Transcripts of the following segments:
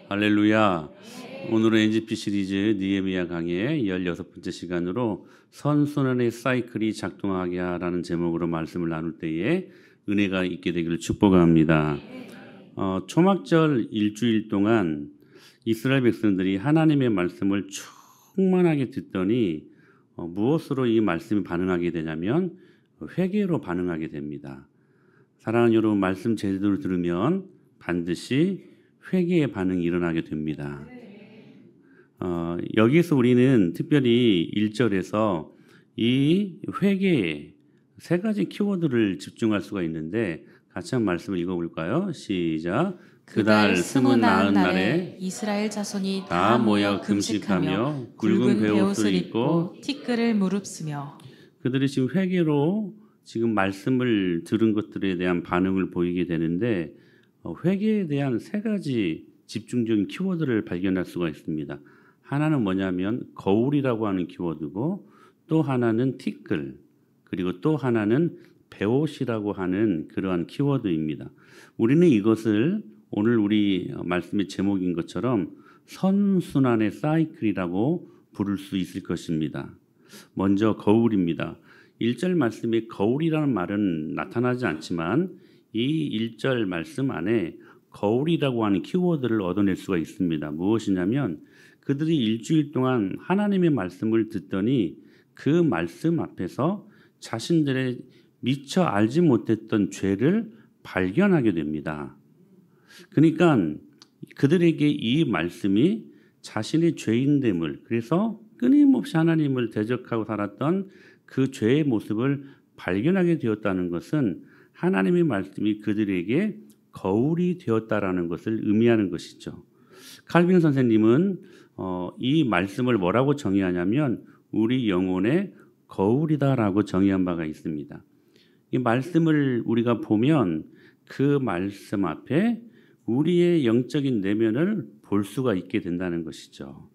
할렐루야. 오늘은 NGP 시리즈 느헤미야 강의 16번째 시간으로 선순환의 사이클이 작동하게 하라는 제목으로 말씀을 나눌 때에 은혜가 있게 되기를 축복합니다. 초막절 일주일 동안 이스라엘 백성들이 하나님의 말씀을 충만하게 듣더니 무엇으로 이 말씀이 반응하게 되냐면 회개로 반응하게 됩니다. 사랑하는 여러분, 말씀 제대로 들으면 반드시 회개의 반응이 일어나게 됩니다. 여기서 우리는 특별히 1절에서 이 회개에 세 가지 키워드를 집중할 수가 있는데 같이 한번 말씀을 읽어볼까요? 시작. 그달 스무 나흔 날에 이스라엘 자손이 다 모여 금식하며 굵은 베옷을 입고 티끌을 무릅쓰며. 그들이 지금 회개로 지금 말씀을 들은 것들에 대한 반응을 보이게 되는데 회개에 대한 세 가지 집중적인 키워드를 발견할 수가 있습니다. 하나는 뭐냐면 거울이라고 하는 키워드고, 또 하나는 티끌, 그리고 또 하나는 베옷이라고 하는 그러한 키워드입니다. 우리는 이것을 오늘 우리 말씀의 제목인 것처럼 선순환의 사이클이라고 부를 수 있을 것입니다. 먼저 거울입니다. 1절 말씀에 거울이라는 말은 나타나지 않지만 이 1절 말씀 안에 거울이라고 하는 키워드를 얻어낼 수가 있습니다. 무엇이냐면 그들이 일주일 동안 하나님의 말씀을 듣더니 그 말씀 앞에서 자신들의 미처 알지 못했던 죄를 발견하게 됩니다. 그러니까 그들에게 이 말씀이 자신의 죄인됨을, 그래서 끊임없이 하나님을 대적하고 살았던 그 죄의 모습을 발견하게 되었다는 것은 하나님의 말씀이 그들에게 거울이 되었다라는 것을 의미하는 것이죠. 칼빈 선생님은 이 말씀을 뭐라고 정의하냐면 우리 영혼의 거울이다라고 정의한 바가 있습니다. 이 말씀을 우리가 보면 그 말씀 앞에 우리의 영적인 내면을 볼 수가 있게 된다는 것이죠.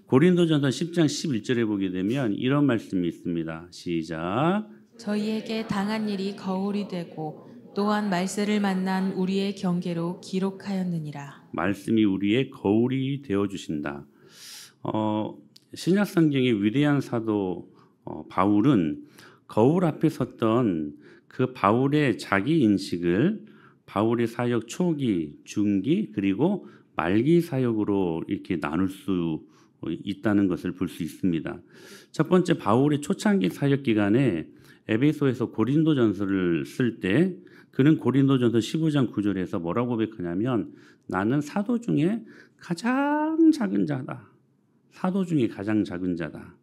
고린도전서 10장 11절에 보게 되면 이런 말씀이 있습니다. 시작. 저희에게 당한 일이 거울이 되고 또한 말세를 만난 우리의 경계로 기록하였느니라. 말씀이 우리의 거울이 되어주신다. 신약 성경의 위대한 사도 바울은 거울 앞에 섰던 그 바울의 자기 인식을 바울의 사역 초기, 중기, 그리고 말기 사역으로 이렇게 나눌 수 있다는 것을 볼 수 있습니다. 첫 번째, 바울의 초창기 사역 기간에 에베소에서 고린도전서를 쓸 때 그는 고린도전서 15장 9절에서 뭐라고 고백하냐면 나는 사도 중에 가장 작은 자다. 사도 중에 가장 작은 자다.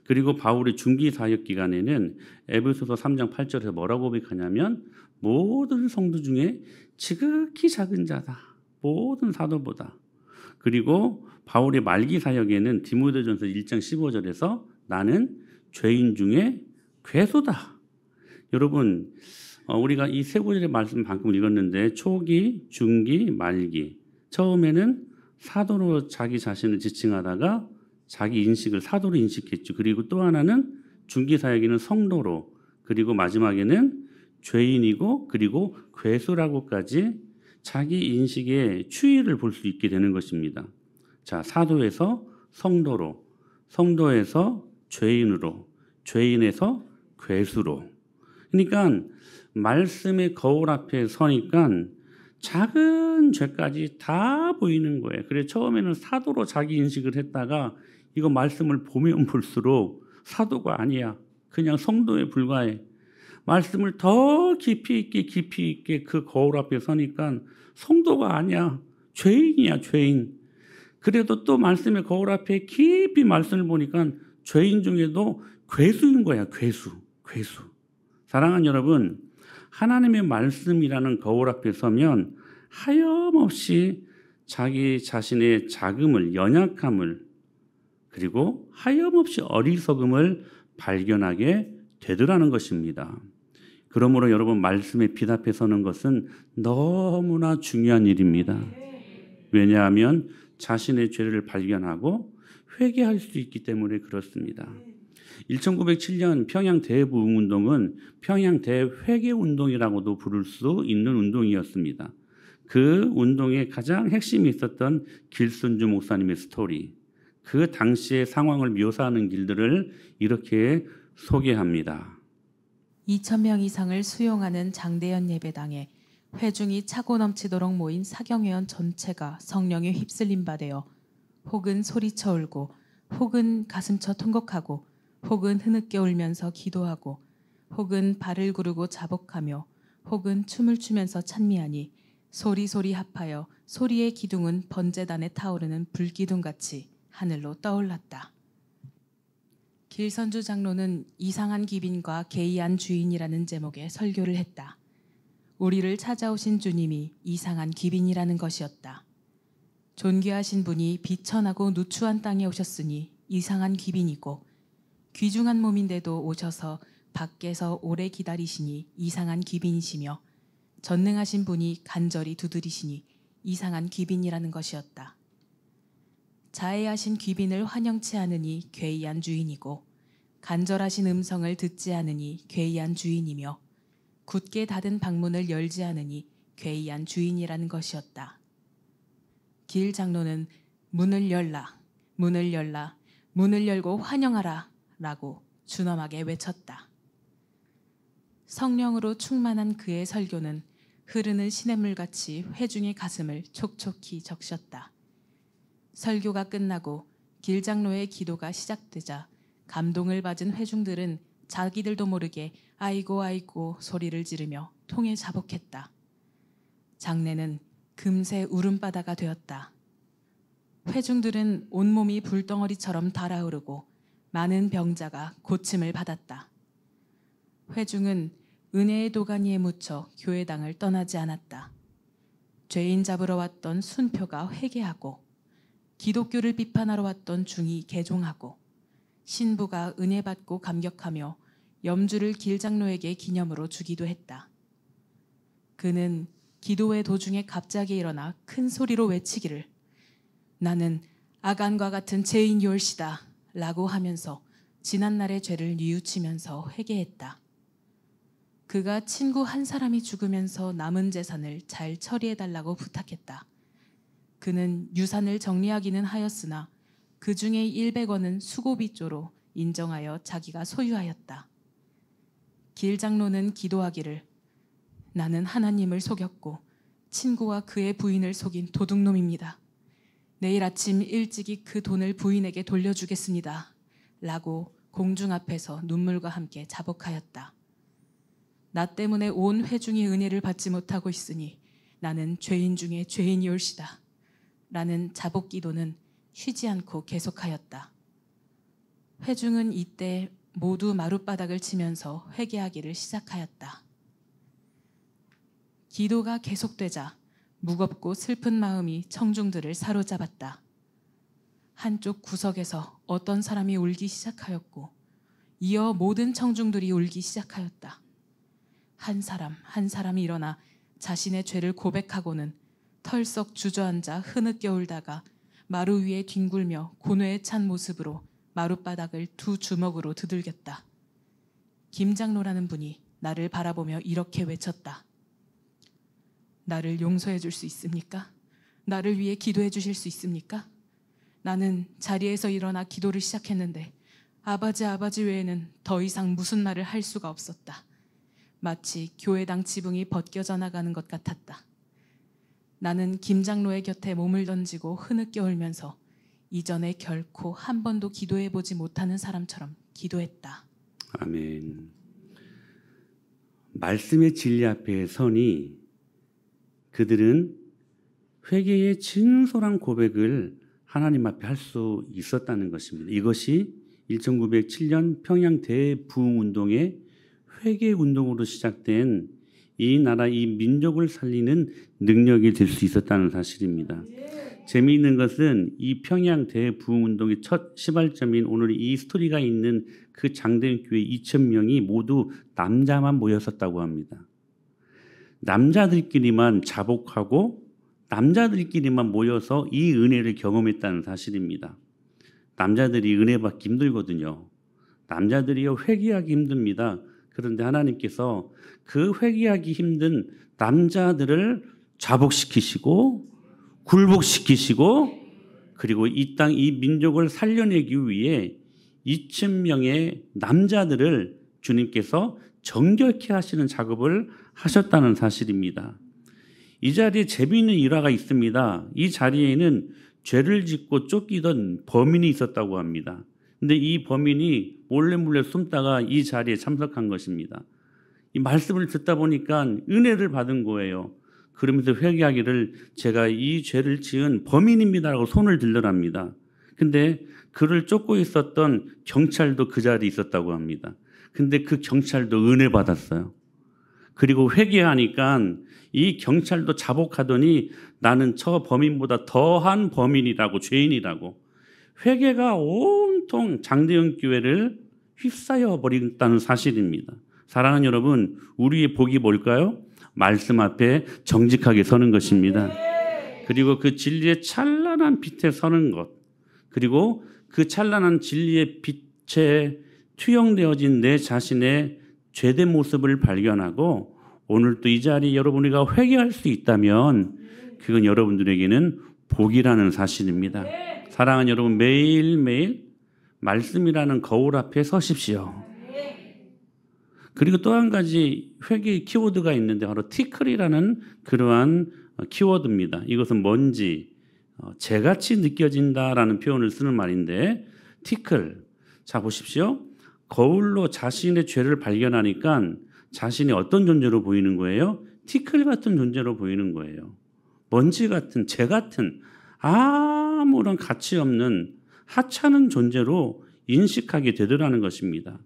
그리고 바울의 중기 사역 기간에는 에베소서 3장 8절에서 뭐라고 고백하냐면 모든 성도 중에 지극히 작은 자다. 모든 사도보다. 그리고 바울의 말기 사역에는 디모데전서 1장 15절에서 나는 죄인 중에 괴수다. 여러분, 우리가 이 세 구절의 말씀 방금 읽었는데 초기, 중기, 말기. 처음에는 사도로 자기 자신을 지칭하다가 자기 인식을 사도로 인식했죠. 그리고 또 하나는 중기 사역에는 성도로, 그리고 마지막에는 죄인이고 그리고 괴수라고까지 자기 인식의 추이를 볼 수 있게 되는 것입니다. 자, 사도에서 성도로, 성도에서 죄인으로, 죄인에서 괴수로. 그러니까 말씀의 거울 앞에 서니까 작은 죄까지 다 보이는 거예요. 그래서 처음에는 사도로 자기 인식을 했다가 이거 말씀을 보면 볼수록 사도가 아니야. 그냥 성도에 불과해. 말씀을 더 깊이 있게 그 거울 앞에 서니까 성도가 아니야. 죄인이야, 죄인. 그래도 또 말씀의 거울 앞에 깊이 말씀을 보니까 죄인 중에도 괴수인 거야, 괴수. 사랑하는 여러분, 하나님의 말씀이라는 거울 앞에 서면 하염없이 자기 자신의 자금을, 연약함을, 그리고 하염없이 어리석음을 발견하게 되더라는 것입니다. 그러므로 여러분, 말씀에 빛 앞에 서는 것은 너무나 중요한 일입니다. 왜냐하면 자신의 죄를 발견하고 회개할 수 있기 때문에 그렇습니다. 1907년 평양 대부흥운동은 평양 대회개운동이라고도 부를 수 있는 운동이었습니다. 그 운동의 가장 핵심이 있었던 길순주 목사님의 스토리, 그 당시의 상황을 묘사하는 길들을 이렇게 소개합니다. 2,000명 이상을 수용하는 장대현 예배당에 회중이 차고 넘치도록 모인 사경회원 전체가 성령에 휩쓸림 받아 혹은 소리쳐 울고 혹은 가슴쳐 통곡하고 혹은 흐느껴 울면서 기도하고 혹은 발을 구르고 자복하며 혹은 춤을 추면서 찬미하니 소리소리 합하여 소리의 기둥은 번제단에 타오르는 불기둥같이 하늘로 떠올랐다. 길선주 장로는 이상한 귀빈과 개이한 주인이라는 제목의 설교를 했다. 우리를 찾아오신 주님이 이상한 귀빈이라는 것이었다. 존귀하신 분이 비천하고 누추한 땅에 오셨으니 이상한 귀빈이고 귀중한 몸인데도 오셔서 밖에서 오래 기다리시니 이상한 귀빈이시며 전능하신 분이 간절히 두드리시니 이상한 귀빈이라는 것이었다. 자애하신 귀빈을 환영치 않으니 괴이한 주인이고 간절하신 음성을 듣지 않으니 괴이한 주인이며 굳게 닫은 방문을 열지 않으니 괴이한 주인이라는 것이었다. 길 장로는 문을 열라, 문을 열라, 문을 열고 환영하라 라고 준엄하게 외쳤다. 성령으로 충만한 그의 설교는 흐르는 시냇물같이 회중의 가슴을 촉촉히 적셨다. 설교가 끝나고 길 장로의 기도가 시작되자 감동을 받은 회중들은 자기들도 모르게 아이고 아이고 소리를 지르며 통에 자복했다. 장례는 금세 울음바다가 되었다. 회중들은 온몸이 불덩어리처럼 달아오르고 많은 병자가 고침을 받았다. 회중은 은혜의 도가니에 묻혀 교회당을 떠나지 않았다. 죄인 잡으러 왔던 순표가 회개하고 기독교를 비판하러 왔던 중이 개종하고 신부가 은혜 받고 감격하며 염주를 길장로에게 기념으로 주기도 했다. 그는 기도의 도중에 갑자기 일어나 큰 소리로 외치기를 나는 아간과 같은 죄인이올시다 라고 하면서 지난날의 죄를 뉘우치면서 회개했다. 그가 친구 한 사람이 죽으면서 남은 재산을 잘 처리해달라고 부탁했다. 그는 유산을 정리하기는 하였으나 그 중에 100원은 수고비조로 인정하여 자기가 소유하였다. 길 장로는 기도하기를 나는 하나님을 속였고 친구와 그의 부인을 속인 도둑놈입니다. 내일 아침 일찍이 그 돈을 부인에게 돌려주겠습니다. 라고 공중 앞에서 눈물과 함께 자복하였다. 나 때문에 온 회중이 은혜를 받지 못하고 있으니 나는 죄인 중에 죄인이올시다. 라는 자복 기도는 쉬지 않고 계속하였다. 회중은 이때 모두 마룻바닥을 치면서 회개하기를 시작하였다. 기도가 계속되자 무겁고 슬픈 마음이 청중들을 사로잡았다. 한쪽 구석에서 어떤 사람이 울기 시작하였고 이어 모든 청중들이 울기 시작하였다. 한 사람 한 사람이 일어나 자신의 죄를 고백하고는 털썩 주저앉아 흐느껴 울다가 마루 위에 뒹굴며 고뇌에 찬 모습으로 마룻바닥을 두 주먹으로 두들겼다. 김장로라는 분이 나를 바라보며 이렇게 외쳤다. 나를 용서해 줄 수 있습니까? 나를 위해 기도해 주실 수 있습니까? 나는 자리에서 일어나 기도를 시작했는데 아버지 외에는 더 이상 무슨 말을 할 수가 없었다. 마치 교회당 지붕이 벗겨져 나가는 것 같았다. 나는 김장로의 곁에 몸을 던지고 흐느껴 울면서 이전에 결코 한 번도 기도해보지 못하는 사람처럼 기도했다. 아멘. 말씀의 진리 앞에 서니 그들은 회개의 진솔한 고백을 하나님 앞에 할 수 있었다는 것입니다. 이것이 1907년 평양 대부흥운동의 회개운동으로 시작된 이 나라, 이 민족을 살리는 능력이 될 수 있었다는 사실입니다. 재미있는 것은 이 평양 대부흥운동의 첫 시발점인 오늘 이 스토리가 있는 그 장대현 교회 2,000명이 모두 남자만 모였었다고 합니다. 남자들끼리만 자복하고 남자들끼리만 모여서 이 은혜를 경험했다는 사실입니다. 남자들이 은혜 받기 힘들거든요. 남자들이요 회개하기 힘듭니다. 그런데 하나님께서 그 회개하기 힘든 남자들을 자복시키시고 굴복시키시고 그리고 이 땅, 이 민족을 살려내기 위해 2,000명의 남자들을 주님께서 정결케 하시는 작업을 하셨다는 사실입니다. 이 자리에 재미있는 일화가 있습니다. 이 자리에는 죄를 짓고 쫓기던 범인이 있었다고 합니다. 근데 이 범인이 몰래 숨다가 이 자리에 참석한 것입니다. 이 말씀을 듣다 보니까 은혜를 받은 거예요. 그러면서 회개하기를 제가 이 죄를 지은 범인입니다라고 손을 들더랍니다. 근데 그를 쫓고 있었던 경찰도 그 자리에 있었다고 합니다. 근데 그 경찰도 은혜 받았어요. 그리고 회개하니까 이 경찰도 자복하더니 나는 저 범인보다 더한 범인이라고, 죄인이라고. 회개가 온통 장대영 교회를 휩싸여 버린다는 사실입니다. 사랑하는 여러분, 우리의 복이 뭘까요? 말씀 앞에 정직하게 서는 것입니다. 그리고 그 진리의 찬란한 빛에 서는 것, 그리고 그 찬란한 진리의 빛에 투영되어진 내 자신의 죄된 모습을 발견하고 오늘 또 이 자리에 여러분이가 회개할 수 있다면 그건 여러분들에게는 복이라는 사실입니다. 사랑하는 여러분, 매일매일 말씀이라는 거울 앞에 서십시오. 그리고 또 한 가지 회개의 키워드가 있는데 바로 티클이라는 그러한 키워드입니다. 이것은 뭔지 재같이 느껴진다라는 표현을 쓰는 말인데 티클. 자 보십시오. 거울로 자신의 죄를 발견하니까 자신이 어떤 존재로 보이는 거예요? 티클 같은 존재로 보이는 거예요. 먼지 같은, 재 같은 아무런 가치 없는 하찮은 존재로 인식하게 되더라는 것입니다.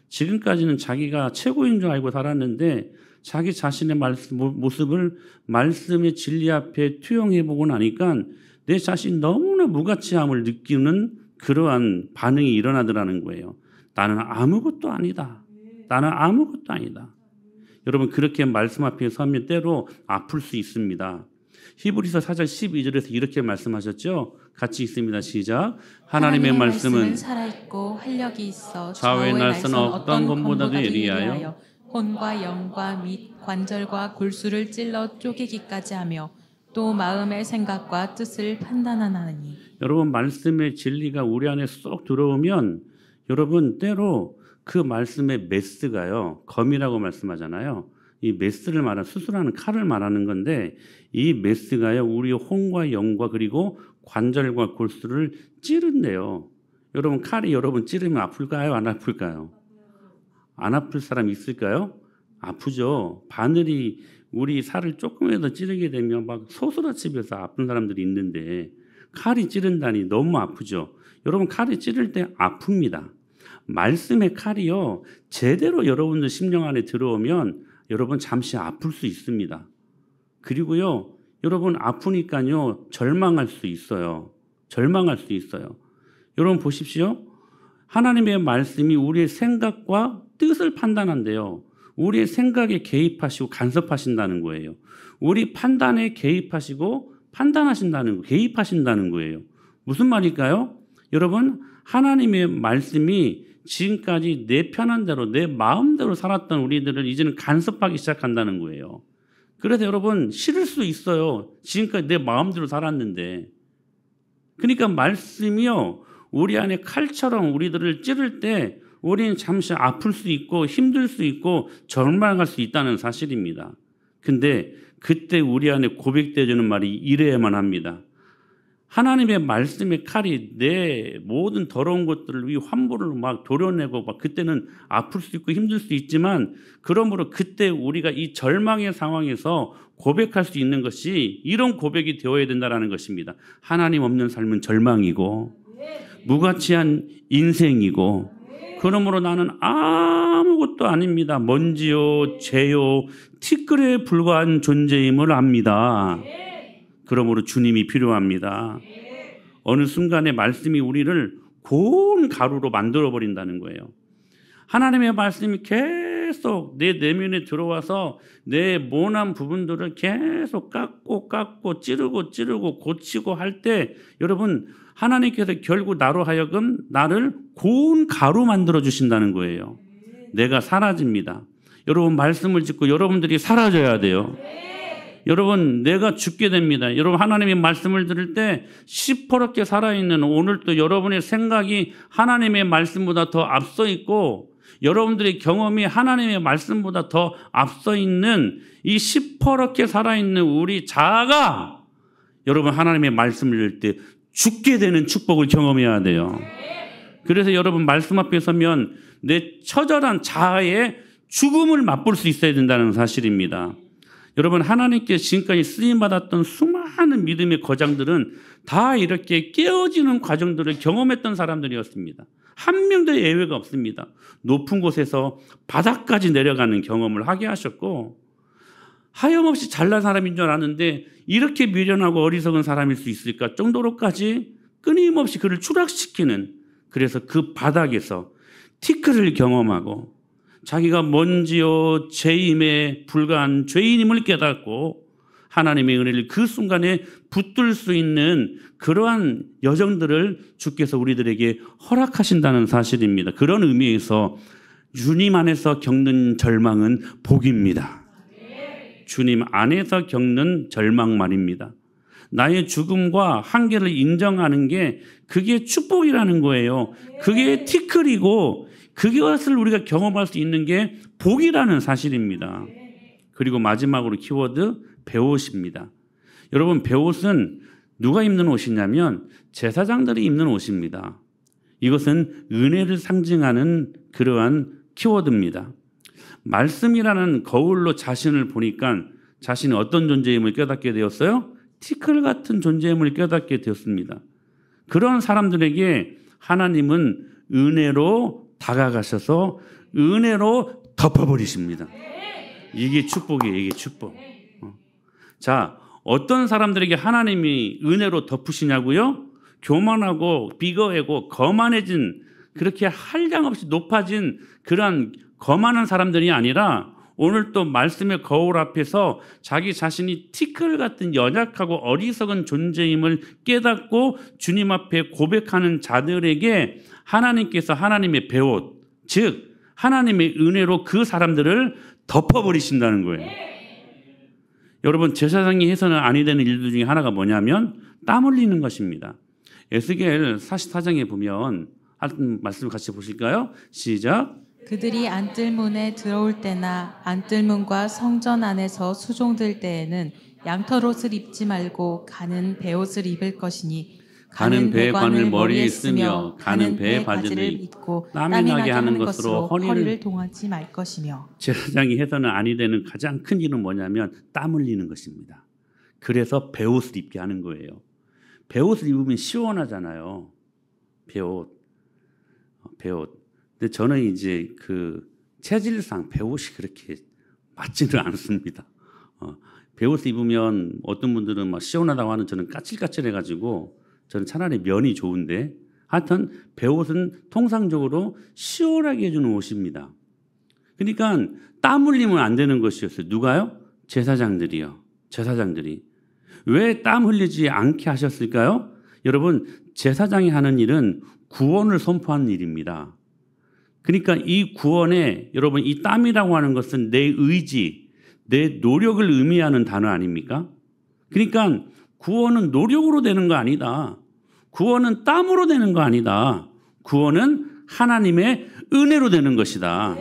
지금까지는 자기가 최고인 줄 알고 살았는데 자기 자신의 모습을 말씀의 진리 앞에 투영해보고 나니까 내 자신 너무나 무가치함을 느끼는 그러한 반응이 일어나더라는 거예요. 나는 아무것도 아니다. 나는 아무것도 아니다. 여러분, 그렇게 말씀 앞에 서면 때로 아플 수 있습니다. 히브리서 4장 12절에서 이렇게 말씀하셨죠. 같이 있습니다. 시작. 하나님의 말씀은 살아있고 활력이 있어 좌우의 날선 어떤 검보다도 예리하여 혼과 영과 및 관절과 골수를 찔러 쪼개기까지 하며 또 마음의 생각과 뜻을 판단하나니. 여러분, 말씀의 진리가 우리 안에 쏙 들어오면 여러분 때로 그 말씀의 메스가요, 검이라고 말씀하잖아요. 이 메스를 말하는, 수술하는 칼을 말하는 건데 이 메스가요 우리의 혼과 영과 그리고 관절과 골수를 찌른대요. 여러분, 칼이 여러분 찌르면 아플까요? 안 아플까요? 안 아플 사람 있을까요? 아프죠. 바늘이 우리 살을 조금이라도 찌르게 되면 막 소스라치면서 아픈 사람들이 있는데 칼이 찌른다니 너무 아프죠. 여러분, 칼이 찌를 때 아픕니다. 말씀의 칼이요 제대로 여러분들 심령 안에 들어오면 여러분 잠시 아플 수 있습니다. 그리고요 여러분 아프니까요 절망할 수 있어요. 절망할 수 있어요. 여러분 보십시오. 하나님의 말씀이 우리의 생각과 뜻을 판단한대요. 우리의 생각에 개입하시고 간섭하신다는 거예요. 우리 판단에 개입하시고 판단하신다는 거, 개입하신다는 거예요. 무슨 말일까요? 여러분, 하나님의 말씀이 지금까지 내 편한 대로 내 마음대로 살았던 우리들을 이제는 간섭하기 시작한다는 거예요. 그래서 여러분 싫을 수 있어요. 지금까지 내 마음대로 살았는데. 그러니까 말씀이요 우리 안에 칼처럼 우리들을 찌를 때 우리는 잠시 아플 수 있고 힘들 수 있고 절망할 수 있다는 사실입니다. 근데 그때 우리 안에 고백되어지는 말이 이래야만 합니다. 하나님의 말씀의 칼이 내 모든 더러운 것들을 위 환부를 막 도려내고 막 그때는 아플 수 있고 힘들 수 있지만 그러므로 그때 우리가 이 절망의 상황에서 고백할 수 있는 것이 이런 고백이 되어야 된다는 것입니다. 하나님 없는 삶은 절망이고 무가치한 인생이고 그러므로 나는 아무것도 아닙니다. 먼지요 죄요 티끌에 불과한 존재임을 압니다. 그러므로 주님이 필요합니다. 어느 순간에 말씀이 우리를 고운 가루로 만들어버린다는 거예요. 하나님의 말씀이 계속 내 내면에 들어와서 내 모난 부분들을 계속 깎고 찌르고 고치고 할 때 여러분 하나님께서 결국 나로 하여금 나를 고운 가루 만들어 주신다는 거예요. 내가 사라집니다. 여러분 말씀을 듣고 여러분들이 사라져야 돼요. 여러분 내가 죽게 됩니다. 여러분 하나님의 말씀을 들을 때 시퍼렇게 살아있는 오늘도 여러분의 생각이 하나님의 말씀보다 더 앞서 있고 여러분들의 경험이 하나님의 말씀보다 더 앞서 있는 이 시퍼렇게 살아있는 우리 자아가 여러분 하나님의 말씀을 들을 때 죽게 되는 축복을 경험해야 돼요. 그래서 여러분 말씀 앞에 서면 내 처절한 자아의 죽음을 맛볼 수 있어야 된다는 사실입니다. 여러분 하나님께 지금까지 쓰임받았던 수많은 믿음의 거장들은 다 이렇게 깨어지는 과정들을 경험했던 사람들이었습니다. 한 명도 예외가 없습니다. 높은 곳에서 바닥까지 내려가는 경험을 하게 하셨고 하염없이 잘난 사람인 줄 알았는데 이렇게 미련하고 어리석은 사람일 수 있을까 정도로까지 끊임없이 그를 추락시키는, 그래서 그 바닥에서 티끌을 경험하고 자기가 먼지요 죄임에 불과한 죄인임을 깨닫고 하나님의 은혜를 그 순간에 붙들 수 있는 그러한 여정들을 주께서 우리들에게 허락하신다는 사실입니다. 그런 의미에서 주님 안에서 겪는 절망은 복입니다. 주님 안에서 겪는 절망 말입니다. 나의 죽음과 한계를 인정하는 게 그게 축복이라는 거예요. 그게 티끌이고 그것을 우리가 경험할 수 있는 게 복이라는 사실입니다. 그리고 마지막으로 키워드 베옷입니다. 여러분 베옷은 누가 입는 옷이냐면 제사장들이 입는 옷입니다. 이것은 은혜를 상징하는 그러한 키워드입니다. 말씀이라는 거울로 자신을 보니까 자신이 어떤 존재임을 깨닫게 되었어요? 티끌 같은 존재임을 깨닫게 되었습니다. 그런 사람들에게 하나님은 은혜로 다가가셔서 은혜로 덮어버리십니다. 이게 축복이에요. 이게 축복. 자, 어떤 사람들에게 하나님이 은혜로 덮으시냐고요? 교만하고 비거하고 거만해진, 그렇게 한량없이 높아진 그러한 거만한 사람들이 아니라 오늘 또 말씀의 거울 앞에서 자기 자신이 티끌 같은 연약하고 어리석은 존재임을 깨닫고 주님 앞에 고백하는 자들에게 하나님께서 하나님의 베옷, 즉 하나님의 은혜로 그 사람들을 덮어버리신다는 거예요. 여러분 제사장이 해서는 아니 되는 일들 중에 하나가 뭐냐면 땀 흘리는 것입니다. 에스겔 44장에 보면 한 말씀을 같이 보실까요? 시작. 그들이 안뜰문에 들어올 때나 안뜰문과 성전 안에서 수종들 때에는 양털옷을 입지 말고 가는 베옷을 입을 것이니 가는 배관을 머리에 쓰며 가는 배 바지를 입고 땀이 나게 하는 것으로 허리를 동하지 말 것이며. 제사장이 해서는 아니 되는 가장 큰 일은 뭐냐면 땀 흘리는 것입니다. 그래서 베옷을 입게 하는 거예요. 베옷을 입으면 시원하잖아요. 베옷. 근데 저는 이제 그 체질상 베옷이 그렇게 맞지는 않습니다. 베옷을 입으면 어떤 분들은 막 시원하다고 하는, 저는 까칠까칠해가지고 저는 차라리 면이 좋은데, 하여튼 베옷은 통상적으로 시원하게 해주는 옷입니다. 그러니까 땀 흘리면 안 되는 것이었어요. 누가요? 제사장들이요. 제사장들이. 왜 땀 흘리지 않게 하셨을까요? 여러분 제사장이 하는 일은 구원을 선포하는 일입니다. 그러니까 이 구원에 여러분 이 땀이라고 하는 것은 내 의지, 내 노력을 의미하는 단어 아닙니까? 그러니까 구원은 노력으로 되는 거 아니다. 구원은 땀으로 되는 거 아니다. 구원은 하나님의 은혜로 되는 것이다.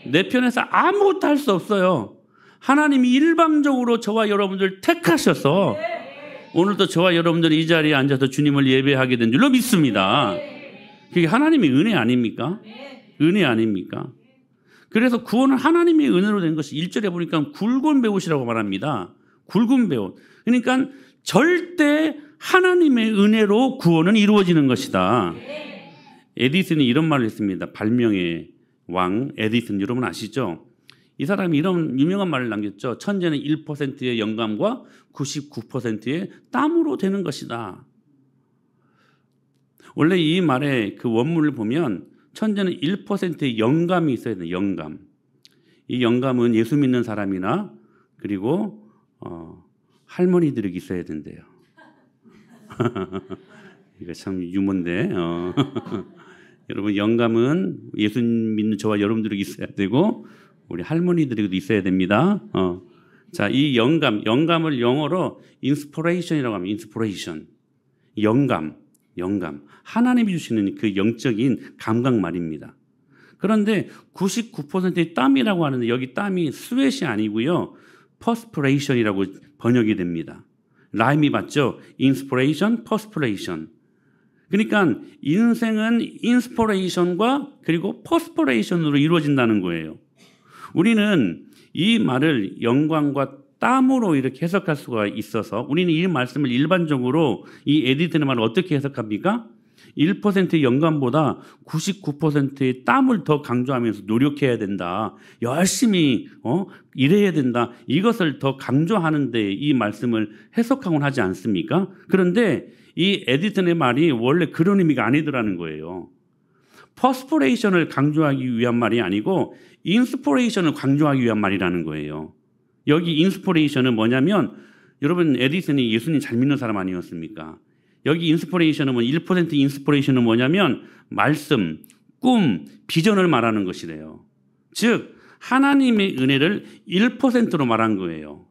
내 편에서 아무것도 할 수 없어요. 하나님이 일방적으로 저와 여러분들 택하셔서 오늘도 저와 여러분들이 이 자리에 앉아서 주님을 예배하게 된 줄로 믿습니다. 그게 하나님의 은혜 아닙니까? 은혜 아닙니까? 그래서 구원은 하나님의 은혜로 된 것이 1절에 보니까 굵은 베옷이라고 말합니다. 굵은 베옷. 그러니까 절대 하나님의 은혜로 구원은 이루어지는 것이다. 에디슨이 이런 말을 했습니다. 발명의 왕 에디슨, 여러분 아시죠? 이 사람이 이런 유명한 말을 남겼죠. 천재는 1%의 영감과 99%의 땀으로 되는 것이다. 원래 이 말의 그 원문을 보면 천재는 1%의 영감이 있어야 돼요. 영감. 이 영감은 예수 믿는 사람이나 그리고 할머니들에게 있어야 된대요. 이거 참 유머인데 여러분 영감은 예수 믿는 저와 여러분들에게 있어야 되고 우리 할머니들에게도 있어야 됩니다. 자, 이 영감을 영어로 inspiration이라고 합니다. inspiration. 영감. 하나님이 주시는 그 영적인 감각 말입니다. 그런데 99%의 땀이라고 하는데 여기 땀이 스웨트이 아니고요. perspiration이라고 번역이 됩니다. 라임이 맞죠? inspiration, perspiration. 그러니까 인생은 inspiration과 그리고 perspiration으로 이루어진다는 거예요. 우리는 이 말을 영광과 땀으로 이렇게 해석할 수가 있어서 우리는 이 말씀을 일반적으로 이 에디슨의 말을 어떻게 해석합니까? 1%의 영감보다 99%의 땀을 더 강조하면서 노력해야 된다. 열심히 일해야 된다. 이것을 더 강조하는데 이 말씀을 해석하곤 하지 않습니까? 그런데 이 에디슨의 말이 원래 그런 의미가 아니더라는 거예요. 퍼스퍼레이션을 강조하기 위한 말이 아니고 인스퍼레이션을 강조하기 위한 말이라는 거예요. 여기 인스퍼레이션은 뭐냐면 여러분 에디슨이 예수님 잘 믿는 사람 아니었습니까? 여기 인스퍼레이션은 1% 인스퍼레이션은 뭐냐면 말씀, 꿈, 비전을 말하는 것이래요. 즉 하나님의 은혜를 1%로 말한 거예요.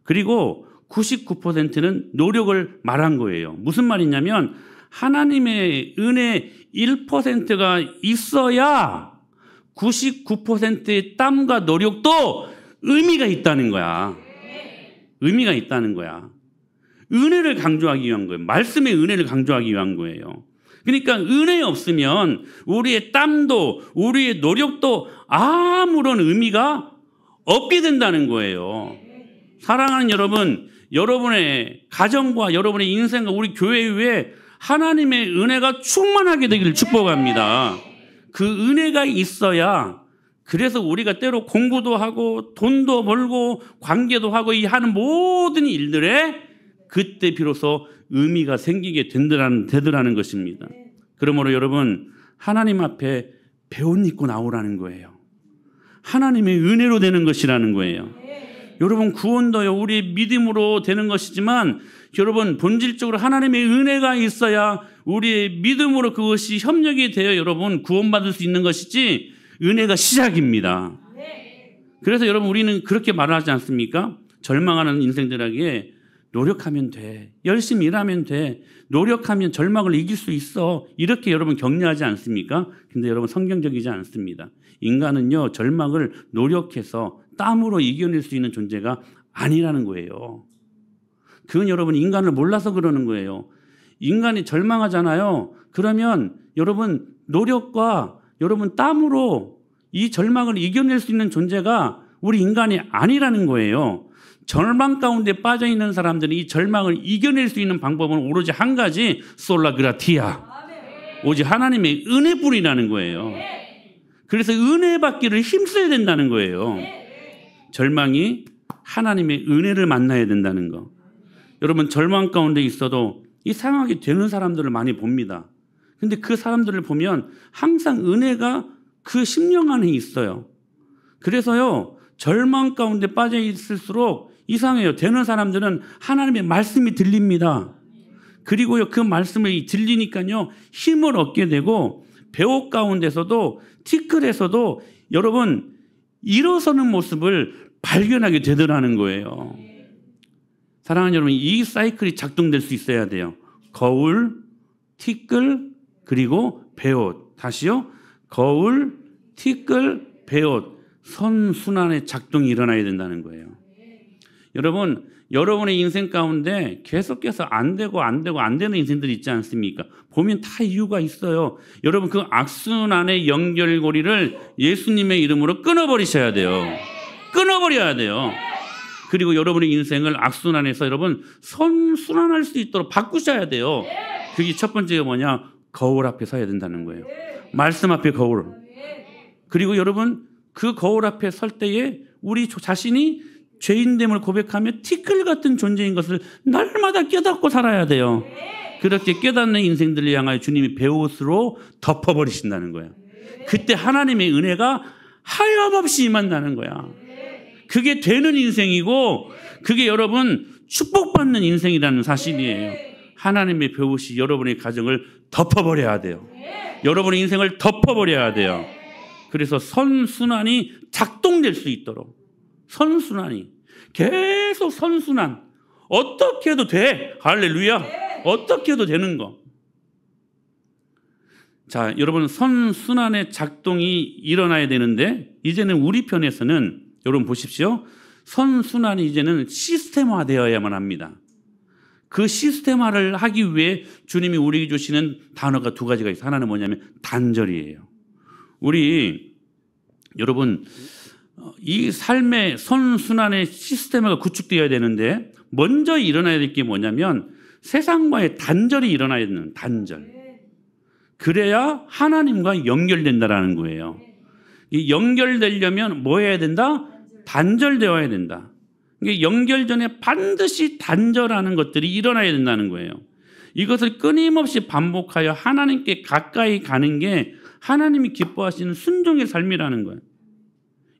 그리고 99%는 노력을 말한 거예요. 무슨 말이냐면 하나님의 은혜 1%가 있어야 99%의 땀과 노력도 의미가 있다는 거야. 의미가 있다는 거야. 은혜를 강조하기 위한 거예요. 말씀의 은혜를 강조하기 위한 거예요. 그러니까 은혜 없으면 우리의 땀도 우리의 노력도 아무런 의미가 없게 된다는 거예요. 사랑하는 여러분, 여러분의 가정과 여러분의 인생과 우리 교회 위에 하나님의 은혜가 충만하게 되기를 축복합니다. 그 은혜가 있어야 그래서 우리가 때로 공부도 하고 돈도 벌고 관계도 하고 이 하는 모든 일들에 그때 비로소 의미가 생기게 되더라는 것입니다. 그러므로 여러분 하나님 앞에 배옷 입고 나오라는 거예요. 하나님의 은혜로 되는 것이라는 거예요. 여러분 구원도요 우리 믿음으로 되는 것이지만 여러분 본질적으로 하나님의 은혜가 있어야 우리의 믿음으로 그것이 협력이 되어 여러분 구원받을 수 있는 것이지 은혜가 시작입니다. 그래서 여러분 우리는 그렇게 말하지 않습니까? 절망하는 인생들에게 노력하면 돼. 열심히 일하면 돼. 노력하면 절망을 이길 수 있어. 이렇게 여러분 격려하지 않습니까? 근데 여러분 성경적이지 않습니다. 인간은요 절망을 노력해서 땀으로 이겨낼 수 있는 존재가 아니라는 거예요. 그건 여러분 인간을 몰라서 그러는 거예요. 인간이 절망하잖아요. 그러면 여러분 노력과 여러분 땀으로 이 절망을 이겨낼 수 있는 존재가 우리 인간이 아니라는 거예요. 절망 가운데 빠져 있는 사람들이 이 절망을 이겨낼 수 있는 방법은 오로지 한 가지 솔라 그라티아. 오직 하나님의 은혜뿐이라는 거예요. 그래서 은혜 받기를 힘써야 된다는 거예요. 절망이 하나님의 은혜를 만나야 된다는 거. 여러분 절망 가운데 있어도 이상하게 되는 사람들을 많이 봅니다. 근데 그 사람들을 보면 항상 은혜가 그 심령 안에 있어요. 그래서요 절망 가운데 빠져 있을수록 이상해요. 되는 사람들은 하나님의 말씀이 들립니다. 그리고요 그 말씀이 들리니까요 힘을 얻게 되고 배옥 가운데서도 티끌에서도 여러분 일어서는 모습을 발견하게 되더라는 거예요. 사랑하는 여러분 이 사이클이 작동될 수 있어야 돼요. 거울, 티끌, 그리고 배옷. 다시요. 거울, 티끌, 배옷. 선순환의 작동이 일어나야 된다는 거예요. 여러분, 여러분의 인생 가운데 계속해서 안 되는 인생들이 있지 않습니까? 보면 다 이유가 있어요. 여러분 그 악순환의 연결고리를 예수님의 이름으로 끊어버리셔야 돼요. 끊어버려야 돼요. 그리고 여러분의 인생을 악순환에서 여러분 선순환할 수 있도록 바꾸셔야 돼요. 그게 첫 번째가 뭐냐? 거울 앞에 서야 된다는 거예요. 말씀 앞에 거울. 그리고 여러분 그 거울 앞에 설 때에 우리 자신이 죄인됨을 고백하며 티끌 같은 존재인 것을 날마다 깨닫고 살아야 돼요. 그렇게 깨닫는 인생들을 향하여 주님이 배옷으로 덮어버리신다는 거예요. 그때 하나님의 은혜가 하염없이 임한다는 거야. 그게 되는 인생이고 그게 여러분 축복받는 인생이라는 사실이에요. 하나님의 배옷이 여러분의 가정을 덮어버려야 돼요. 여러분의 인생을 덮어버려야 돼요. 그래서 선순환이 작동될 수 있도록 선순환이 계속 선순환. 어떻게 해도 돼. 할렐루야. 어떻게 해도 되는 거. 자, 여러분, 선순환의 작동이 일어나야 되는데 이제는 우리 편에서는 여러분 보십시오. 선순환이 이제는 시스템화되어야만 합니다. 그 시스템화를 하기 위해 주님이 우리에게 주시는 단어가 두 가지가 있어요. 하나는 뭐냐면 단절이에요. 우리 여러분, 이 삶의 선순환의 시스템화가 구축되어야 되는데 먼저 일어나야 될 게 뭐냐면 세상과의 단절이 일어나야 되는 단절. 그래야 하나님과 연결된다라는 거예요. 이 연결되려면 뭐 해야 된다? 단절되어야 된다. 이게 연결 전에 반드시 단절하는 것들이 일어나야 된다는 거예요. 이것을 끊임없이 반복하여 하나님께 가까이 가는 게 하나님이 기뻐하시는 순종의 삶이라는 거예요.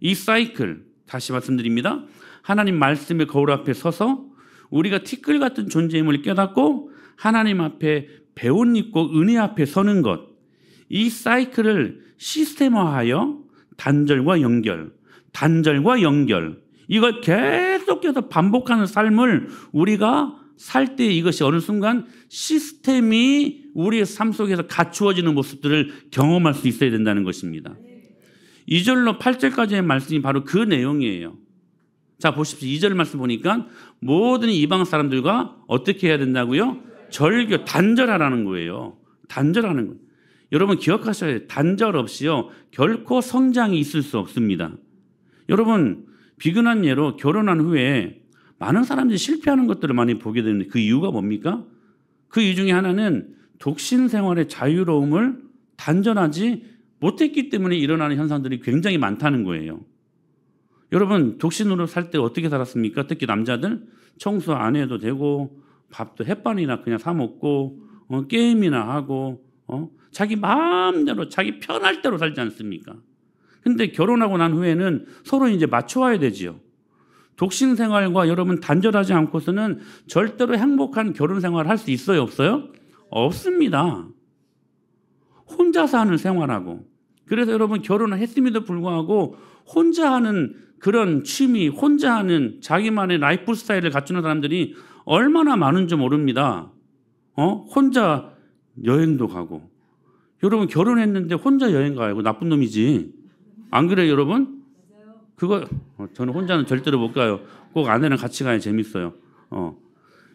이 사이클, 다시 말씀드립니다. 하나님 말씀의 거울 앞에 서서 우리가 티끌 같은 존재임을 깨닫고 하나님 앞에 배옷 입고 은혜 앞에 서는 것, 이 사이클을 시스템화하여 단절과 연결, 단절과 연결, 이걸 계속해서 반복하는 삶을 우리가 살 때 이것이 어느 순간 시스템이 우리의 삶 속에서 갖추어지는 모습들을 경험할 수 있어야 된다는 것입니다. 2절로 8절까지의 말씀이 바로 그 내용이에요. 자, 보십시오. 2절 말씀 보니까 모든 이방 사람들과 어떻게 해야 된다고요? 절교, 단절하라는 거예요. 단절하는 거예요. 여러분 기억하셔야 돼요. 단절 없이요 결코 성장이 있을 수 없습니다. 여러분 비근한 예로 결혼한 후에 많은 사람들이 실패하는 것들을 많이 보게 되는데 그 이유가 뭡니까? 그 이유 중에 하나는 독신 생활의 자유로움을 단절하지 못했기 때문에 일어나는 현상들이 굉장히 많다는 거예요. 여러분 독신으로 살 때 어떻게 살았습니까? 특히 남자들 청소 안 해도 되고 밥도 햇반이나 그냥 사 먹고 게임이나 하고 자기 마음대로 자기 편할 대로 살지 않습니까? 근데 결혼하고 난 후에는 서로 이제 맞춰와야 되지요. 독신 생활과 여러분 단절하지 않고서는 절대로 행복한 결혼 생활을 할 수 있어요, 없어요? 없습니다. 혼자 사는 생활하고. 그래서 여러분 결혼을 했음에도 불구하고 혼자 하는 그런 취미, 혼자 하는 자기만의 라이프 스타일을 갖추는 사람들이 얼마나 많은지 모릅니다. 혼자 여행도 가고. 여러분 결혼했는데 혼자 여행 가고 나쁜 놈이지. 안 그래요, 여러분? 그거 저는 혼자는 절대로 못 가요. 꼭 아내랑 같이 가야 재밌어요.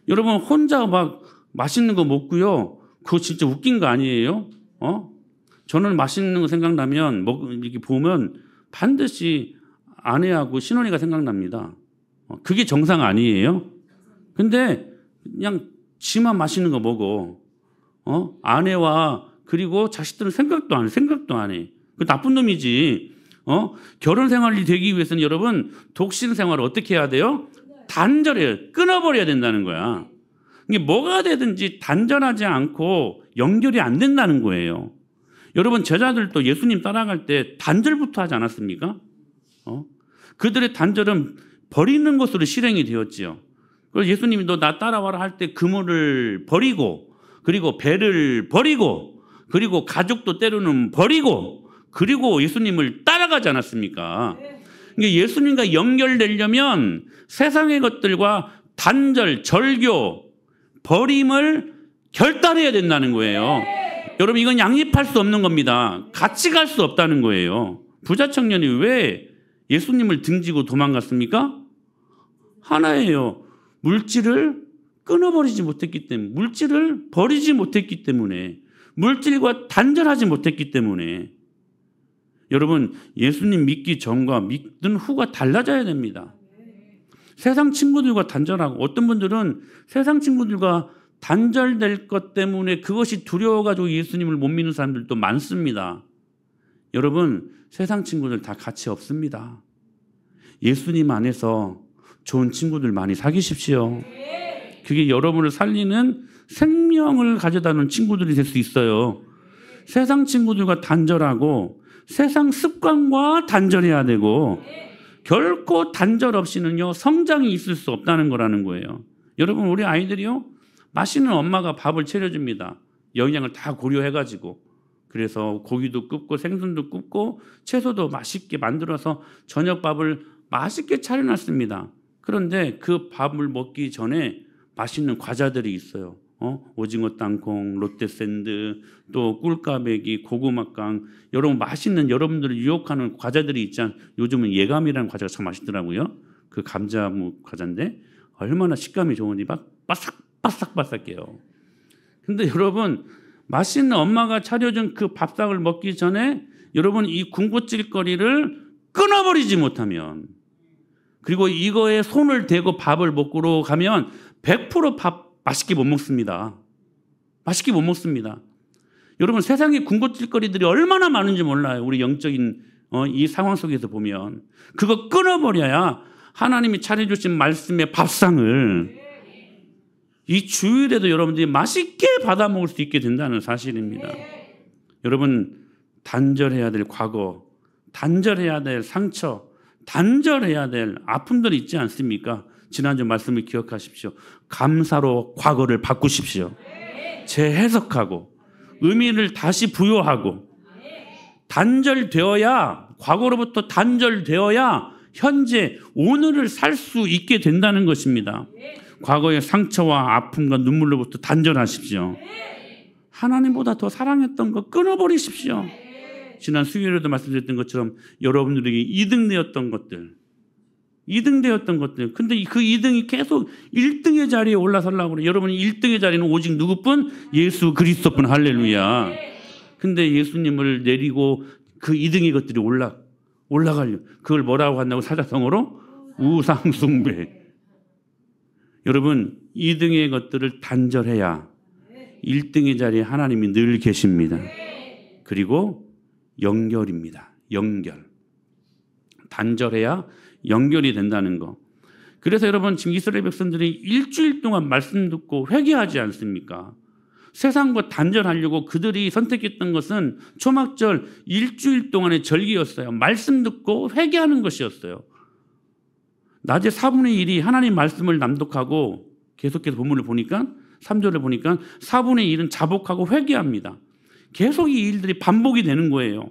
여러분 혼자 막 맛있는 거 먹고요. 그거 진짜 웃긴 거 아니에요? 저는 맛있는 거 생각나면 이렇게 보면 반드시 아내하고 신혼이가 생각납니다. 그게 정상 아니에요? 근데 그냥 지만 맛있는 거 먹어. 아내와 그리고 자식들은 생각도 안 해. 그 나쁜 놈이지. 결혼 생활이 되기 위해서는 여러분 독신 생활을 어떻게 해야 돼요? 단절해요. 끊어버려야 된다는 거야. 이게 뭐가 되든지 단절하지 않고 연결이 안 된다는 거예요. 여러분 제자들도 예수님 따라갈 때 단절부터 하지 않았습니까? 그들의 단절은 버리는 것으로 실행이 되었지요. 그래서 예수님이 너 나 따라와라 할 때 그물을 버리고 그리고 배를 버리고 그리고 가족도 때로는 버리고 그리고 예수님을 따라가지 않았습니까? 그러니까 예수님과 연결되려면 세상의 것들과 단절, 절교, 버림을 결단해야 된다는 거예요. 여러분 이건 양립할 수 없는 겁니다. 같이 갈 수 없다는 거예요. 부자 청년이 왜 예수님을 등지고 도망갔습니까? 하나예요. 물질을 끊어버리지 못했기 때문에, 물질을 버리지 못했기 때문에, 물질과 단절하지 못했기 때문에. 여러분 예수님 믿기 전과 믿는 후가 달라져야 됩니다. 세상 친구들과 단절하고 어떤 분들은 세상 친구들과 단절될 것 때문에 그것이 두려워가지고 예수님을 못 믿는 사람들도 많습니다. 여러분 세상 친구들 다 가치 없습니다. 예수님 안에서 좋은 친구들 많이 사귀십시오. 그게 여러분을 살리는 생명을 가져다는 친구들이 될 수 있어요. 세상 친구들과 단절하고 세상 습관과 단절해야 되고 결코 단절 없이는요 성장이 있을 수 없다는 거라는 거예요. 여러분 우리 아이들이요 맛있는 엄마가 밥을 차려줍니다. 영양을 다 고려해가지고. 그래서 고기도 굽고 생선도 굽고 채소도 맛있게 만들어서 저녁밥을 맛있게 차려놨습니다. 그런데 그 밥을 먹기 전에 맛있는 과자들이 있어요. 오징어 땅콩, 롯데 샌드, 또 꿀까베기, 고구마깡, 여러분 맛있는 여러분들을 유혹하는 과자들이 있잖아요. 요즘은 예감이라는 과자가 참 맛있더라고요. 그 감자무 과자인데 얼마나 식감이 좋은지 막 바삭바삭바삭해요. 근데 여러분 맛있는 엄마가 차려준 그 밥상을 먹기 전에 여러분 이 군것질거리를 끊어버리지 못하면, 그리고 이거에 손을 대고 밥을 먹으러 가면 100% 밥 맛있게 못 먹습니다. 맛있게 못 먹습니다. 여러분 세상에 군것질거리들이 얼마나 많은지 몰라요. 우리 영적인 이 상황 속에서 보면 그거 끊어버려야 하나님이 차려주신 말씀의 밥상을 이 주일에도 여러분들이 맛있게 받아 먹을 수 있게 된다는 사실입니다. 여러분 단절해야 될 과거, 단절해야 될 상처, 단절해야 될 아픔들이 있지 않습니까? 지난주 말씀을 기억하십시오. 감사로 과거를 바꾸십시오. 재해석하고 의미를 다시 부여하고, 단절되어야, 과거로부터 단절되어야 현재 오늘을 살 수 있게 된다는 것입니다. 과거의 상처와 아픔과 눈물로부터 단절하십시오. 하나님보다 더 사랑했던 거 끊어버리십시오. 지난 수요일에도 말씀드렸던 것처럼 여러분들에게 2등되었던 것들, 근데 그 2등이 계속 1등의 자리에 올라서려고 그래요. 여러분 1등의 자리는 오직 누구뿐? 예수 그리스도뿐. 할렐루야. 근데 예수님을 내리고 그 2등의 것들이 올라가려. 그걸 뭐라고 한다고? 사자성어로 우상숭배. 여러분 2등의 것들을 단절해야 1등의 자리에 하나님이 늘 계십니다. 그리고 연결입니다. 연결. 단절해야 연결이 된다는 거. 그래서 여러분 지금 이스라엘 백성들이 일주일 동안 말씀 듣고 회개하지 않습니까? 세상과 단절하려고 그들이 선택했던 것은 초막절 일주일 동안의 절기였어요. 말씀 듣고 회개하는 것이었어요. 낮에 4분의 1이 하나님 말씀을 낭독하고, 계속해서 본문을 보니까 3절을 보니까 4분의 1은 자복하고 회개합니다. 계속 이 일들이 반복이 되는 거예요.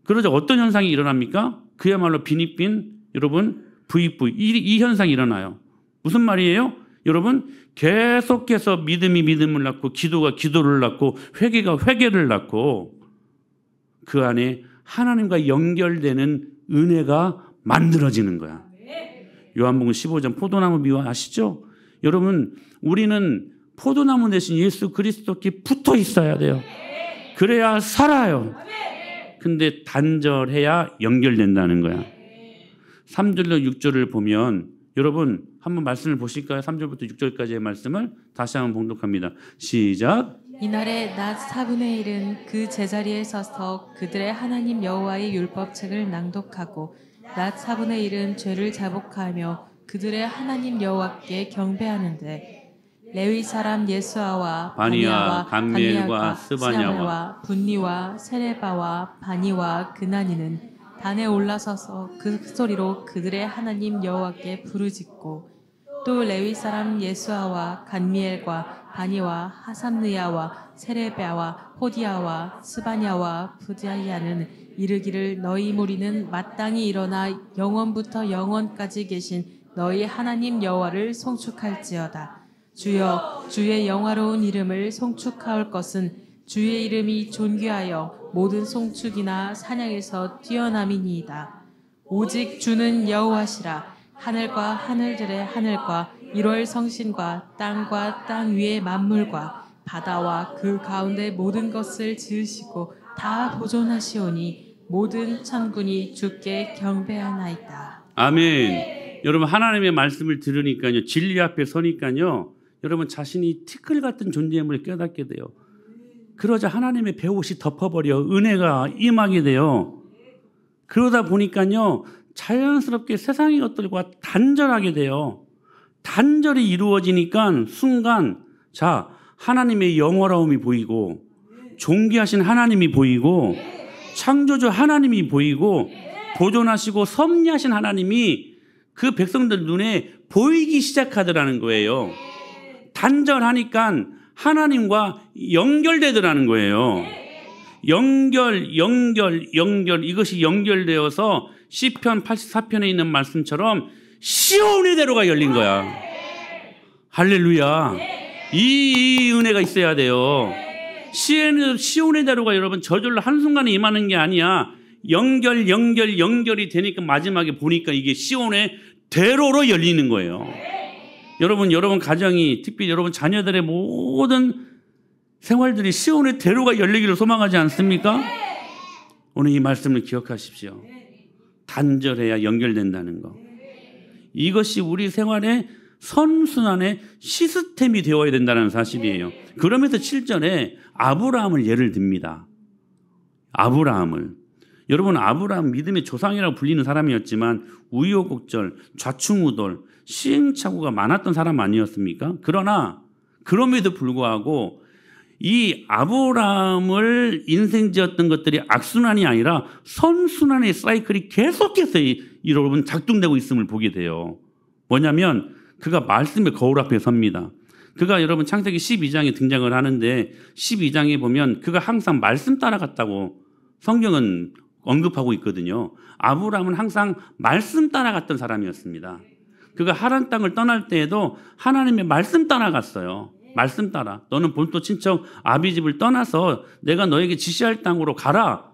그러자 어떤 현상이 일어납니까? 그야말로 빈익빈, 여러분 VV 이 현상이 일어나요. 무슨 말이에요? 여러분 계속해서 믿음이 믿음을 낳고, 기도가 기도를 낳고, 회개가 회개를 낳고, 그 안에 하나님과 연결되는 은혜가 만들어지는 거야. 요한복음 15장 포도나무 미화 아시죠? 여러분 우리는 포도나무 대신 예수 그리스도께 붙어 있어야 돼요. 그래야 살아요. 근데 단절해야 연결된다는 거야. 3절로 6절을 보면 여러분 한번 말씀을 보실까요? 3절부터 6절까지의 말씀을 다시 한번 봉독합니다. 시작. 이날에 낮 4분의 1은 그 제자리에 서서 그들의 하나님 여호와의 율법책을 낭독하고, 낮 4분의 1은 죄를 자복하며 그들의 하나님 여호와께 경배하는데, 레위 사람 예수아와 바니와 감미엘과 스바냐와 분니와 세레바와 바니와 그나니는 단에 올라서서 그 소리로 그들의 하나님 여호와께 부르짖고, 또 레위 사람 예수아와 감미엘과 바니와 하삼느야와 세레바와 호디야와 스바냐와 부디야는 이르기를, 너희 무리는 마땅히 일어나 영원부터 영원까지 계신 너희 하나님 여호와를 송축할지어다. 주여, 주의 영화로운 이름을 송축하올 것은 주의 이름이 존귀하여 모든 송축이나 사냥에서 뛰어남이니이다. 오직 주는 여호와시라. 하늘과 하늘들의 하늘과 1월 성신과 땅과 땅 위의 만물과 바다와 그 가운데 모든 것을 지으시고 다 보존하시오니 모든 천군이 주께 경배하나이다. 아멘. 여러분 하나님의 말씀을 들으니까요, 진리 앞에 서니까요, 여러분 자신이 티끌 같은 존재임을 깨닫게 돼요. 그러자 하나님의 배옷이 덮어버려 은혜가 임하게 돼요. 그러다 보니까요 자연스럽게 세상의 것들과 단절하게 돼요. 단절이 이루어지니까 순간 자 하나님의 영원함이 보이고, 존귀하신 하나님이 보이고, 창조주 하나님이 보이고, 보존하시고 섭리하신 하나님이 그 백성들 눈에 보이기 시작하더라는 거예요. 단절하니까 하나님과 연결되더라는 거예요. 연결 이것이 연결되어서 시편 84편에 있는 말씀처럼 시온의 대로가 열린 거야. 할렐루야. 이 은혜가 있어야 돼요. 시온의 대로가 여러분 저절로 한순간에 임하는 게 아니야. 연결이 되니까 마지막에 보니까 이게 시온의 대로로 열리는 거예요. 여러분 가정이, 특히 여러분 자녀들의 모든 생활들이 시온의 대로가 열리기를 소망하지 않습니까? 오늘 이 말씀을 기억하십시오. 단절해야 연결된다는 거. 이것이 우리 생활의 선순환의 시스템이 되어야 된다는 사실이에요. 그러면서 7절에 아브라함을 예를 듭니다. 아브라함을. 여러분 아브라함 믿음의 조상이라고 불리는 사람이었지만 우여곡절, 좌충우돌, 시행착오가 많았던 사람 아니었습니까? 그러나 그럼에도 불구하고 이 아브라함을 인생지었던 것들이 악순환이 아니라 선순환의 사이클이 계속해서 여러분 작동되고 있음을 보게 돼요. 뭐냐면 그가 말씀의 거울 앞에 섭니다. 그가 여러분 창세기 12장에 등장을 하는데 12장에 보면 그가 항상 말씀 따라갔다고 성경은 언급하고 있거든요. 아브라함은 항상 말씀 따라갔던 사람이었습니다. 그가 하란 땅을 떠날 때에도 하나님의 말씀 따라갔어요. 말씀 따라. 너는 본토 친척 아비 집을 떠나서 내가 너에게 지시할 땅으로 가라.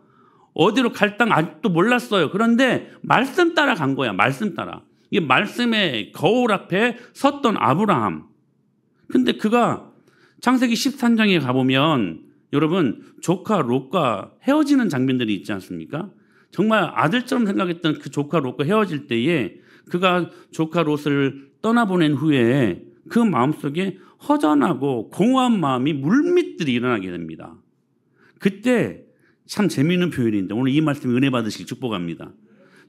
어디로 갈 땅 아직도 몰랐어요. 그런데 말씀 따라 간 거야. 말씀 따라. 이게 말씀의 거울 앞에 섰던 아브라함. 근데 그가 창세기 13장에 가보면 여러분 조카 롯과 헤어지는 장면들이 있지 않습니까? 정말 아들처럼 생각했던 그 조카 롯과 헤어질 때에 그가 조카 롯을 떠나보낸 후에 그 마음속에 허전하고 공허한 마음이 물밑들이 일어나게 됩니다. 그때 참 재미있는 표현인데 오늘 이 말씀에 은혜 받으시길 축복합니다.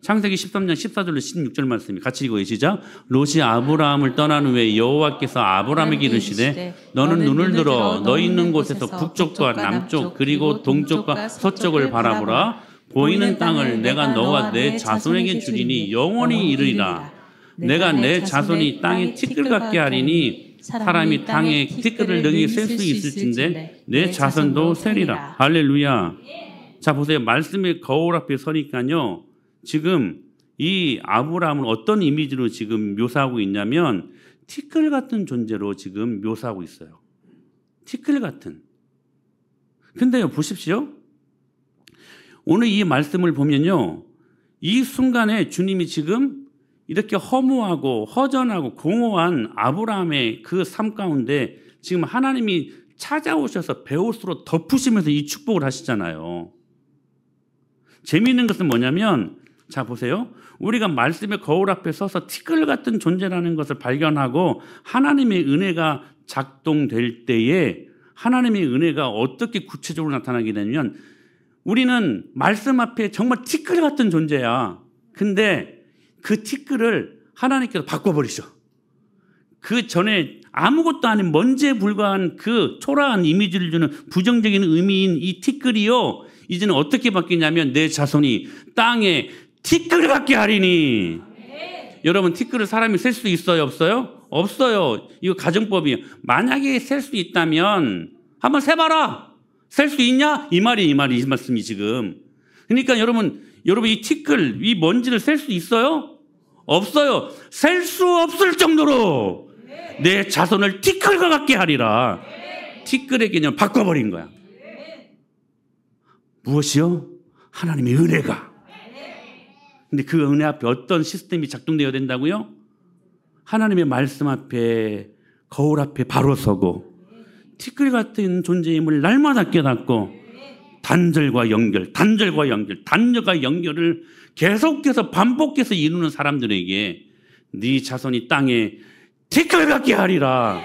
창세기 13장 14절로 16절 말씀이 같이 읽어요. 시작. 롯이 아브라함을 떠난 후에 여호와께서 아브라함에게 이르시되 너는 눈을 들어 너 있는 곳에서 북쪽과 남쪽 그리고 동쪽과 서쪽을 바라보라. 보이는 땅을 내가 너와 내 자손에게 주리니 영원히 이르리라. 내가 내 자손이 땅에 티끌 같게 하리니 사람이 땅에 티끌을 능히 셀 수 있을진데 내 자손도 세리라. 할렐루야. 자 보세요. 말씀의 거울 앞에 서니까요. 지금 이 아브라함은 어떤 이미지로 지금 묘사하고 있냐면 티끌 같은 존재로 지금 묘사하고 있어요. 티끌 같은. 근데요 보십시오. 오늘 이 말씀을 보면요. 이 순간에 주님이 지금 이렇게 허무하고 허전하고 공허한 아브라함의 그 삶 가운데 지금 하나님이 찾아오셔서 배옷으로 덮으시면서 이 축복을 하시잖아요. 재미있는 것은 뭐냐면 자 보세요. 우리가 말씀의 거울 앞에 서서 티끌 같은 존재라는 것을 발견하고 하나님의 은혜가 작동될 때에 하나님의 은혜가 어떻게 구체적으로 나타나게 되냐면 우리는 말씀 앞에 정말 티끌 같은 존재야. 근데 그 티끌을 하나님께서 바꿔버리셔. 그 전에 아무것도 아닌 먼지에 불과한 그 초라한 이미지를 주는 부정적인 의미인 이 티끌이요. 이제는 어떻게 바뀌냐면 내 자손이 땅에 티끌 같게 하리니. 여러분 티끌을 사람이 셀 수 있어요? 없어요? 없어요. 이거 가정법이에요. 만약에 셀 수 있다면 한번 세봐라. 셀 수 있냐? 이 말씀이 지금. 그러니까 여러분 이 티끌, 이 먼지를 셀 수 있어요? 없어요. 셀 수 없을 정도로 내 자손을 티끌과 같게 하리라. 티끌의 개념을 바꿔버린 거야. 무엇이요? 하나님의 은혜가. 근데 그 은혜 앞에 어떤 시스템이 작동되어야 된다고요? 하나님의 말씀 앞에 거울 앞에 바로 서고 티끌 같은 존재임을 날마다 깨닫고 단절과 연결을 계속해서 반복해서 이루는 사람들에게 네 자손이 땅에 티끌 같게 하리라.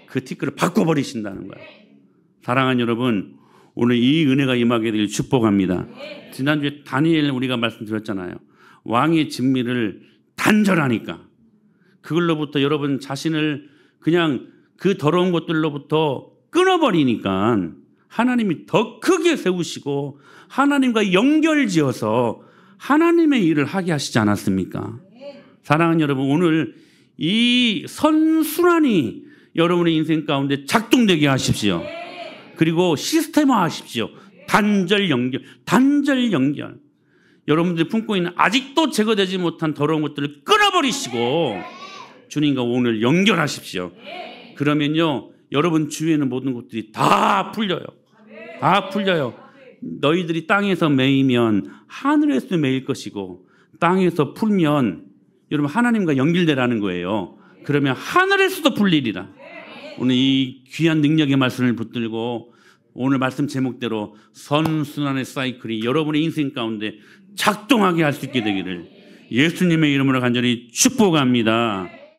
그 티끌을 바꿔버리신다는 거예요. 사랑하는 여러분, 오늘 이 은혜가 임하게 되길 축복합니다. 지난주에 다니엘 우리가 말씀드렸잖아요. 왕의 진미를 단절하니까 그걸로부터 여러분 자신을 그냥 그 더러운 것들로부터 끊어버리니까 하나님이 더 크게 세우시고 하나님과 연결지어서 하나님의 일을 하게 하시지 않았습니까? 사랑하는 여러분, 오늘 이 선순환이 여러분의 인생 가운데 작동되게 하십시오. 그리고 시스템화 하십시오. 단절 연결. 여러분들이 품고 있는 아직도 제거되지 못한 더러운 것들을 끊어버리십시오. 끊어버리시고 주님과 오늘 연결하십시오. 그러면요, 여러분 주위에는 모든 것들이 다 풀려요. 다 풀려요. 너희들이 땅에서 매이면 하늘에서 매일 것이고 땅에서 풀면 여러분 하나님과 연결되라는 거예요. 그러면 하늘에서도 풀리리라. 오늘 이 귀한 능력의 말씀을 붙들고 오늘 말씀 제목대로 선순환의 사이클이 여러분의 인생 가운데 작동하게 할 수 있게 되기를 예수님의 이름으로 간절히 축복합니다.